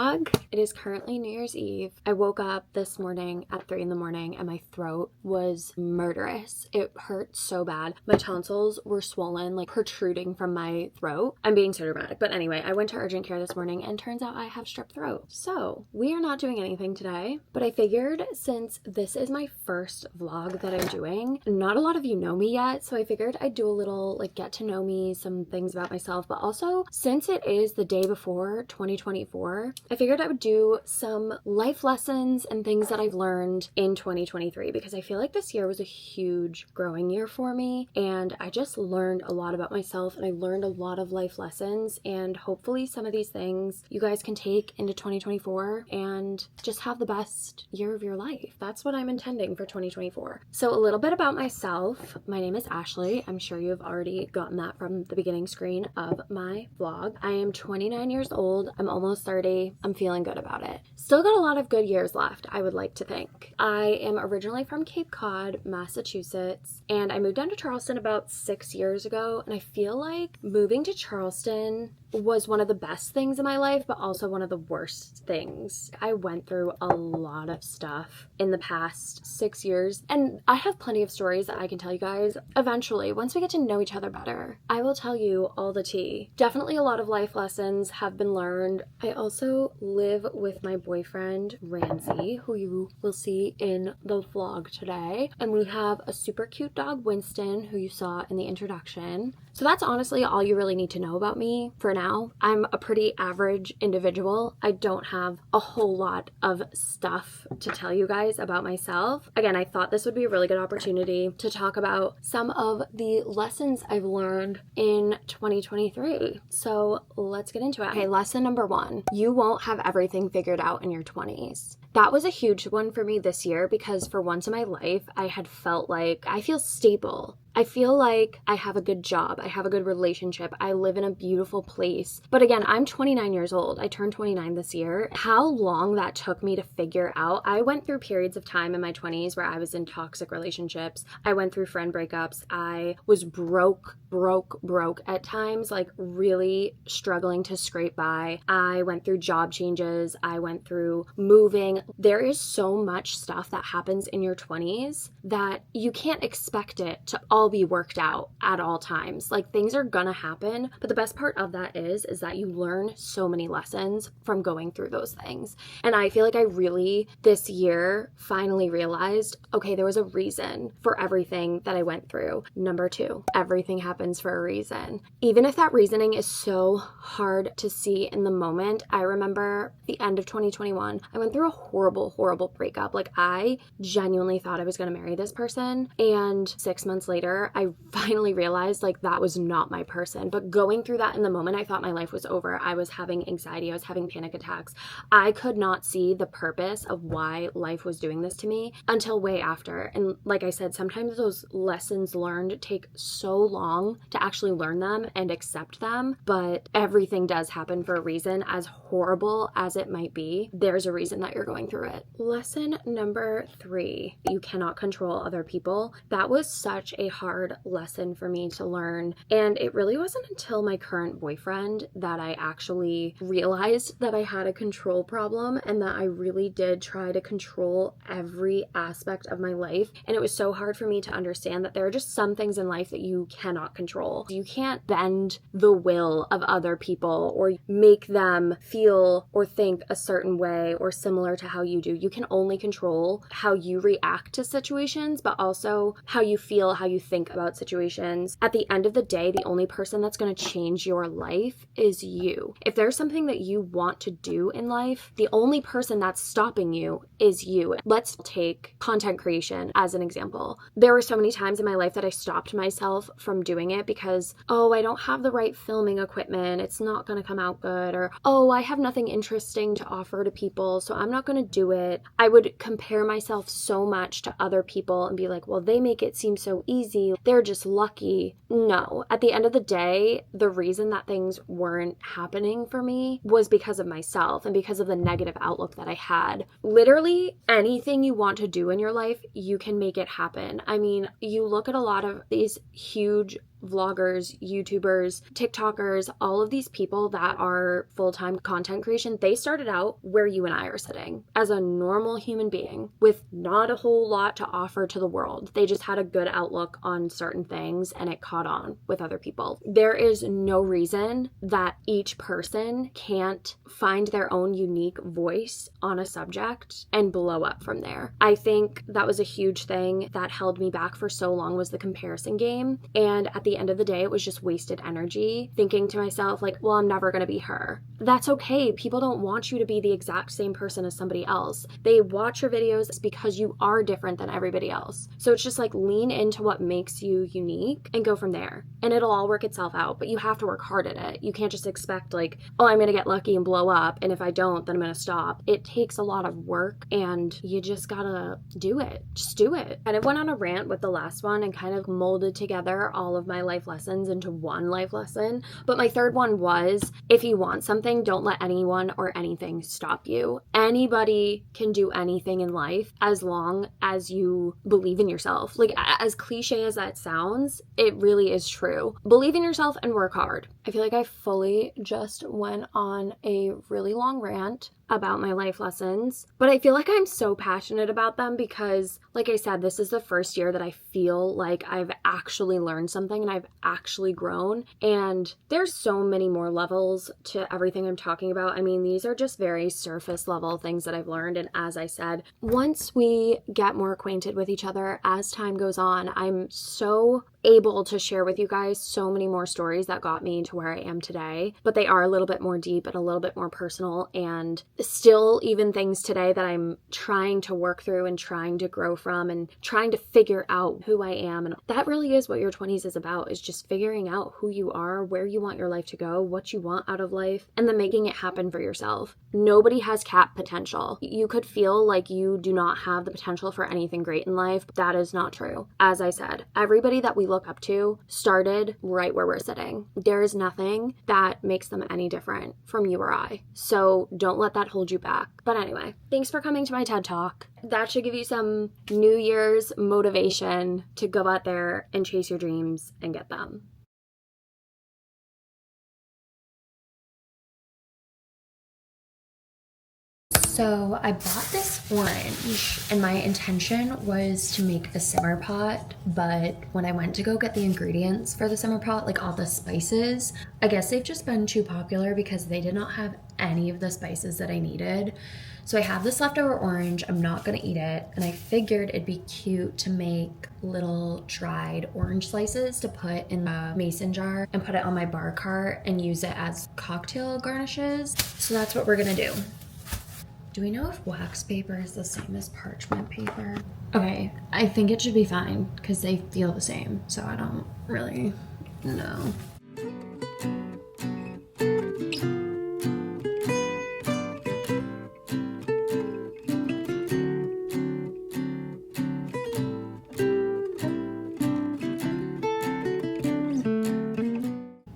vlog. It is currently New Year's Eve. I woke up this morning at 3 in the morning and my throat was murderous. It hurt so bad. My tonsils were swollen, like protruding from my throat. I'm being so dramatic. But anyway, I went to urgent care this morning and turns out I have strep throat. So we are not doing anything today, but I figured since this is my first vlog that I'm doing, not a lot of you know me yet. So I figured I'd do a little like get to know me, some things about myself, but also since it is the day before 2024, I figured I would do some life lessons and things that I've learned in 2023 because I feel like this year was a huge growing year for me and I just learned a lot about myself and I learned a lot of life lessons, and hopefully some of these things you guys can take into 2024 and just have the best year of your life. That's what I'm intending for 2024. So a little bit about myself. My name is Ashley. I'm sure you've already gotten that from the beginning screen of my vlog. I am 29 years old. I'm almost 30. I'm feeling good about it. Still got a lot of good years left, I would like to think. I am originally from Cape Cod, Massachusetts, and I moved down to Charleston about 6 years ago, and I feel like moving to Charleston was one of the best things in my life, but also one of the worst things. I went through a lot of stuff in the past 6 years, and I have plenty of stories that I can tell you guys. Eventually, once we get to know each other better, I will tell you all the tea. Definitely a lot of life lessons have been learned. I also live with my boyfriend, Ramsey, who you will see in the vlog today, and we have a super cute dog, Winston, who you saw in the introduction. So that's honestly all you really need to know about me for now. I'm a pretty average individual. I don't have a whole lot of stuff to tell you guys about myself. Again, I thought this would be a really good opportunity to talk about some of the lessons I've learned in 2023. So let's get into it. Okay, lesson number 1. You won't have everything figured out in your 20s. That was a huge one for me this year because for once in my life, I had felt like I feel stable. I feel like I have a good job. I have a good relationship. I live in a beautiful place. But again, I'm 29 years old. I turned 29 this year. How long that took me to figure out. I went through periods of time in my 20s where I was in toxic relationships. I went through friend breakups. I was broke at times, like really struggling to scrape by. I went through job changes. I went through moving. There is so much stuff that happens in your 20s that you can't expect it to all be worked out at all times. Like things are gonna happen, but the best part of that is that you learn so many lessons from going through those things. And I feel like I really this year finally realized, okay, there was a reason for everything that I went through. Number 2, everything happens for a reason. Even if that reasoning is so hard to see in the moment, I remember the end of 2021, I went through a horrible breakup. Like I genuinely thought I was gonna marry this person, and 6 months later, I finally realized like that was not my person. But going through that in the moment, I thought my life was over. I was having anxiety. I was having panic attacks. I could not see the purpose of why life was doing this to me until way after. And like I said, sometimes those lessons learned take so long to actually learn them and accept them. But everything does happen for a reason. As horrible as it might be, there's a reason that you're going through it. Lesson number 3, you cannot control other people. That was such a hard lesson for me to learn. And it really wasn't until my current boyfriend that I actually realized that I had a control problem and that I really did try to control every aspect of my life. And it was so hard for me to understand that there are just some things in life that you cannot control. You can't bend the will of other people or make them feel or think a certain way or similar to how you do. You can only control how you react to situations, but also how you feel, how you think about situations. At the end of the day, the only person that's going to change your life is you. If there's something that you want to do in life, the only person that's stopping you is you. Let's take content creation as an example. There were so many times in my life that I stopped myself from doing it because, oh, I don't have the right filming equipment. It's not going to come out good. Or, oh, I have nothing interesting to offer to people, so I'm not going to do it. I would compare myself so much to other people and be like, well, they make it seem so easy. They're just lucky. No, at the end of the day, the reason that things weren't happening for me was because of myself and because of the negative outlook that I had. Literally anything you want to do in your life, you can make it happen. I mean, you look at a lot of these huge vloggers, YouTubers, TikTokers, all of these people that are full-time content creation, they started out where you and I are sitting as a normal human being with not a whole lot to offer to the world. They just had a good outlook on certain things and it caught on with other people. There is no reason that each person can't find their own unique voice on a subject and blow up from there. I think that was a huge thing that held me back for so long, was the comparison game. And at the end of the day, it was just wasted energy thinking to myself, like, well, I'm never going to be her. That's okay. People don't want you to be the exact same person as somebody else. They watch your videos because you are different than everybody else. So it's just like lean into what makes you unique and go from there. And it'll all work itself out, but you have to work hard at it. You can't just expect like, oh, I'm going to get lucky and blow up, and if I don't, then I'm going to stop. It takes a lot of work and you just gotta do it. Just do it. And I went on a rant with the last one and kind of molded together all of my life lessons into one life lesson. But my third one was, if you want something, don't let anyone or anything stop you. Anybody can do anything in life as long as you believe in yourself. Like, as cliche as that sounds, it really is true. Believe in yourself and work hard. I feel like I fully just went on a really long rant about my life lessons, but I feel like I'm so passionate about them because, like I said, this is the first year that I feel like I've actually learned something and I've actually grown, and there's so many more levels to everything I'm talking about. I mean, these are just very surface level things that I've learned, and as I said, once we get more acquainted with each other as time goes on, I'm so able to share with you guys so many more stories that got me to where I am today, but they are a little bit more deep and a little bit more personal, and still even things today that I'm trying to work through and trying to grow from and trying to figure out who I am. And that really is what your 20s is about, is just figuring out who you are, where you want your life to go, what you want out of life, and then making it happen for yourself. Nobody has capped potential. You could feel like you do not have the potential for anything great in life. That is not true. As I said, everybody that we look up to started right where we're sitting. There is nothing that makes them any different from you or I. So don't let that hold you back. But anyway, thanks for coming to my TED Talk. That should give you some New Year's motivation to go out there and chase your dreams and get them. So I bought this orange and my intention was to make a simmer pot, but when I went to go get the ingredients for the simmer pot, like all the spices, I guess they've just been too popular because they did not have any of the spices that I needed. So I have this leftover orange. I'm not gonna eat it, and I figured it'd be cute to make little dried orange slices to put in the mason jar and put it on my bar cart and use it as cocktail garnishes. So that's what we're gonna do. Do we know if wax paper is the same as parchment paper? Okay, I think it should be fine because they feel the same, so I don't really know.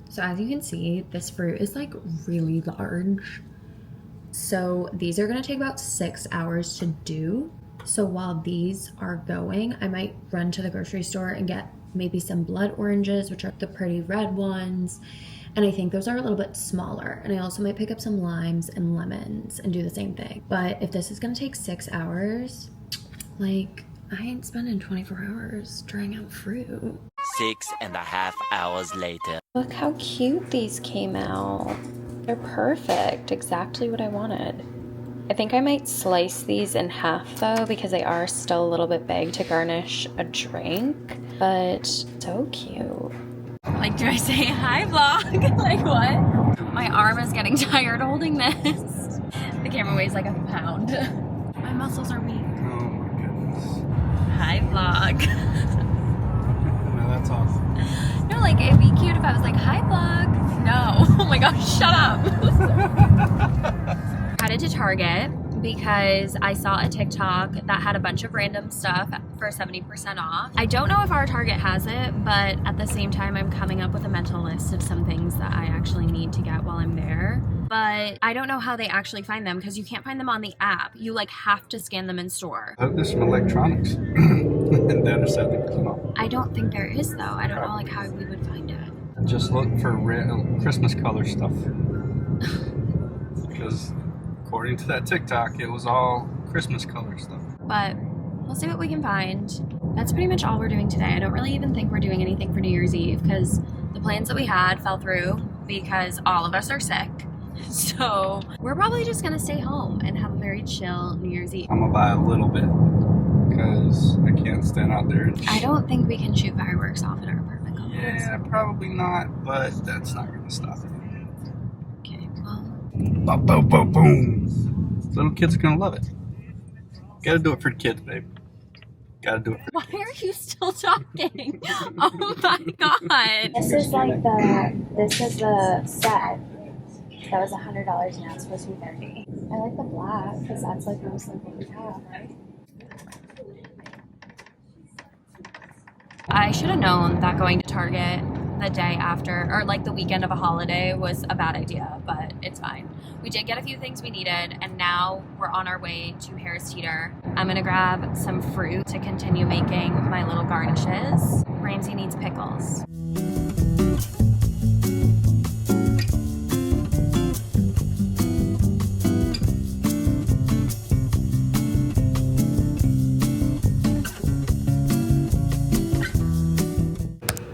So as you can see, this fruit is like really large. So these are gonna take about 6 hours to do. So while these are going, I might run to the grocery store and get maybe some blood oranges, which are the pretty red ones. And I think those are a little bit smaller. And I also might pick up some limes and lemons and do the same thing. But if this is gonna take 6 hours, like, I ain't spending 24 hours trying out fruit. 6.5 hours later. Look how cute these came out. They're perfect, exactly what I wanted. I think I might slice these in half though, because they are still a little bit big to garnish a drink, but so cute. Like, do I say hi vlog? Like what? My arm is getting tired holding this. The camera weighs like a pound. My muscles are weak. Oh my goodness. Hi vlog. No, that's awesome. No, like it'd be cute if I was like, hi vlog. No. Oh my gosh, shut up. Headed to Target because I saw a TikTok that had a bunch of random stuff for 70% off. I don't know if our Target has it, but at the same time, I'm coming up with a mental list of some things that I actually need to get while I'm there. But I don't know how they actually find them because you can't find them on the app. You like have to scan them in store. I hope there's some electronics. and Dad said they could come up. I don't think there is though. I don't know like how we would find it. Just look for Christmas color stuff. Because according to that TikTok, it was all Christmas color stuff. But we'll see what we can find. That's pretty much all we're doing today. I don't really even think we're doing anything for New Year's Eve because the plans that we had fell through because all of us are sick. So we're probably just gonna stay home and have a very chill New Year's Eve. I'm gonna buy a little bit because I can't stand out there. I don't think we can shoot fireworks off at our apartment complex. Yeah, probably not, but that's not gonna stop it. Okay, well. Boom, boom, boom, boom. Little kids are gonna love it. Gotta do it for the kids, babe. Gotta do it for the Why kids. are you still talking? Oh my god. This is like the set. That was $100 and that's supposed to be $30. I like the black because that's like mostly what we have, right? I should have known that going to Target the day after, or like the weekend of a holiday, was a bad idea, but it's fine. We did get a few things we needed, and now we're on our way to Harris Teeter. I'm gonna grab some fruit to continue making my little garnishes. Ramsey needs pickles.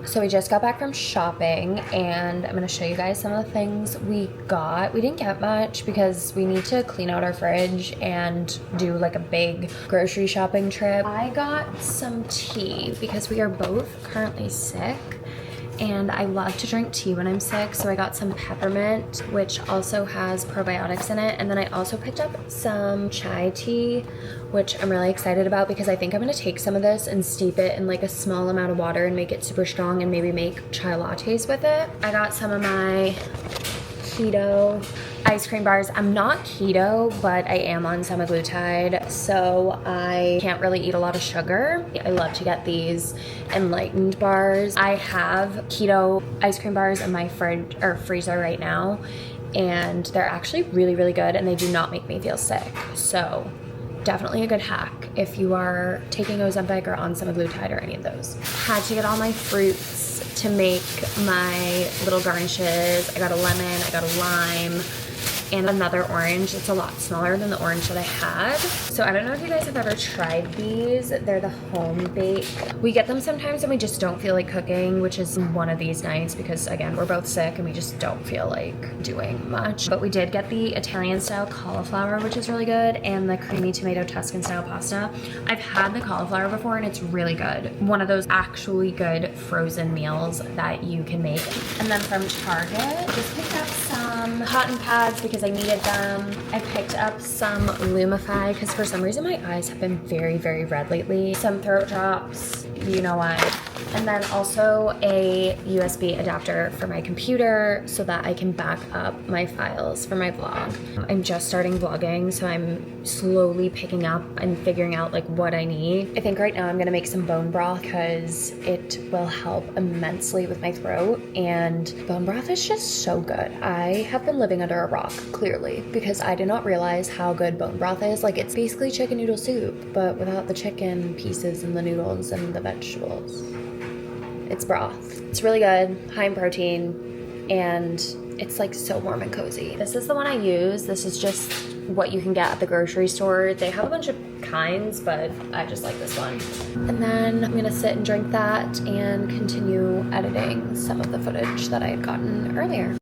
So we just got back from shopping and I'm gonna show you guys some of the things we got. We didn't get much because we need to clean out our fridge and do like a big grocery shopping trip. I got some tea because we are both currently sick and I love to drink tea when I'm sick, so I got some peppermint, which also has probiotics in it, and then I also picked up some chai tea, which I'm really excited about because I think I'm gonna take some of this and steep it in like a small amount of water and make it super strong and maybe make chai lattes with it. I got some of my keto ice cream bars. I'm not keto, but I am on semaglutide, so I can't really eat a lot of sugar. I love to get these enlightened bars. I have keto ice cream bars in my fridge or freezer right now, and they're actually really, really good, and they do not make me feel sick. So definitely a good hack if you are taking Ozempic or on semaglutide or any of those. Had to get all my fruits to make my little garnishes. I got a lemon, I got a lime, and another orange. It's a lot smaller than the orange that I had. So I don't know if you guys have ever tried these. They're the home bake. We get them sometimes and we just don't feel like cooking, which is one of these nights because again, we're both sick and we just don't feel like doing much. But we did get the Italian style cauliflower, which is really good, and the creamy tomato Tuscan style pasta. I've had the cauliflower before and it's really good. One of those actually good frozen meals that you can make. And then from Target, just picked up some cotton pads because I needed them. I picked up some Lumify because for some reason my eyes have been very, very red lately. Some throat drops, you know why. And then also a USB adapter for my computer so that I can back up my files for my vlog. I'm just starting vlogging, so I'm slowly picking up and figuring out like what I need. I think right now I'm gonna make some bone broth because it will help immensely with my throat, and bone broth is just so good. I have been living under a rock, clearly, because I did not realize how good bone broth is. Like, it's basically chicken noodle soup, but without the chicken pieces and the noodles and the vegetables. It's broth. It's really good, high in protein, and it's like so warm and cozy. This is the one I use. This is just what you can get at the grocery store. They have a bunch of kinds, but I just like this one. And then I'm gonna sit and drink that and continue editing some of the footage that I had gotten earlier.